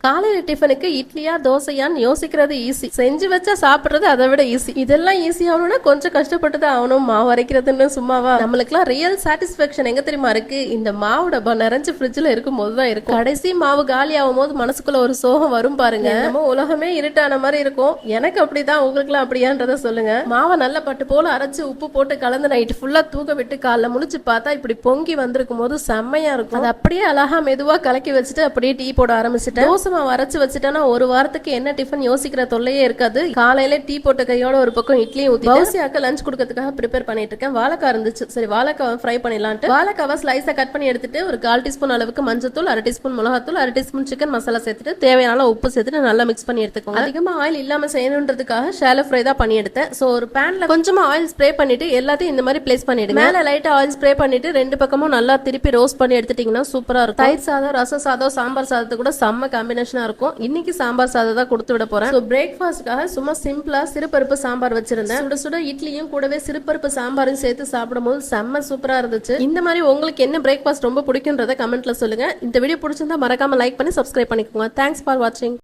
காலையில டிஃபனுக்கு இட்லியா தோசையான்னு யோசிக்கிறது ஈஸி, செஞ்சு வச்சா சாப்பிடுறது அதை விட ஈஸி. இதெல்லாம் ஈஸி ஆகணும்னா கொஞ்சம் கஷ்டப்பட்டு தான் ஆகணும். மாவு அரைக்கிறதுன்னு சும்மாவா? நம்மளுக்குலாம் ரியல் சாட்டிஸ்பேக்ஷன் எங்க தெரியுமா இருக்கு? இந்த மாவு டப்பா நிறைஞ்சு ஃப்ரிட்ஜ்ல இருக்கும் போதுதான் இருக்கும். கடைசி மாவு காலி ஆகும் போது மனசுக்குள்ள ஒரு சோகம் வரும் பாருங்க. நம்ம உலகமே இருட்டான மாதிரி இருக்கும். எனக்கு அப்படிதான், உங்களுக்கு எல்லாம் அப்படியான்றத சொல்லுங்க. மாவை நல்ல பட்டு போல அரைச்சு உப்பு போட்டு கலந்து நைட்டு ஃபுல்லா தூக்க விட்டு காலைல முடிச்சு பார்த்தா இப்படி பொங்கி வந்திருக்கும் போது செம்மையா இருக்கும். அது அப்படியே அழகா மெதுவா கலக்கி வச்சுட்டு அப்படியே டீ போட ஆரம்பிச்சுட்டேன். தோசை மாவு அரைச்சு வச்சுட்டேன்னா ஒரு வாரத்துக்கு என்ன டிஃபன் யோசிக்கிற தொல்லையே இருக்காது. காலையில டீ போட்ட கையோட ஒரு பக்கம் இட்லியும் ஊத்தி பௌசியாக்கு லஞ்ச் கொடுக்கறதுக்காக ப்ரிப்பேர் பண்ணிட்டு இருக்கேன். வாழைக்காய் இருந்துச்சு, சரி வாழைக்காவை ஃப்ரை பண்ணிடலான்ட்டு வாழைக்காவை ஸ்லைஸா கட் பண்ணி எடுத்துட்டு ஒரு 1/4 டீஸ்பூன் அளவுக்கு மஞ்சத்தூள், 1/2 டீஸ்பூன் மிளகாத்தூள், 1/2 டீஸ்பூன் சிக்கன் மசாலா சேர்த்துட்டு தேவையான உப்பு சேர்த்துட்டு நல்லா மிக்ஸ் பண்ணி எடுத்துக்கோங்க. அதிகமா ஆயில் இல்லாம செய்யணுன்றதுக்காக ஷாலோ ஃப்ரை தான் பண்ணி எடுத்தேன். சோ ஒரு பேன்ல கொஞ்சமா ஆயில் ஸ்ப்ரே பண்ணிட்டு எல்லாத்தையும் இந்த மாதிரி பிளேஸ் பண்ணிடுங்க. மேல லைட்டா ஆயில் ஸ்ப்ரே பண்ணிட்டு ரெண்டு பக்கமும் நல்லா திருப்பி ரோஸ்ட் பண்ணி எடுத்துட்டீங்கன்னா சூப்பரா இருக்கும். தயிர் சாதம், ரசம் சாதம், சாம்பார் சாதத்துக்கு கூட செம்ம காம்பினேஷனா இருக்கும். இன்னைக்கு சாம்பார் சாதம் தான் கொடுத்து விட போறேன். பிரேக்ஃபாஸ்ட்காக சும்மா சிம்பிளா சிறுபருப்பு சாம்பார் வச்சிருந்தேன். சுட சுட இட்லியும் கூடவே சிறுபருப்பு சாம்பாரும் சேர்த்து சாப்பிடும்போது செம்ம சூப்பரா இருந்துச்சு. இந்த மாதிரி உங்களுக்கு என்ன பிரேக்ஃபாஸ்ட் ரொம்ப பிடிக்கும்ன்றத கமெண்ட்ல சொல்லுங்க. இந்த வீடியோ பிடிச்சிருந்தா மறக்காம லைக் பண்ணி சப்ஸ்கிரைப் பண்ணிக்கோங்க. தேங்க்ஸ் ஃபார் வாட்சிங்.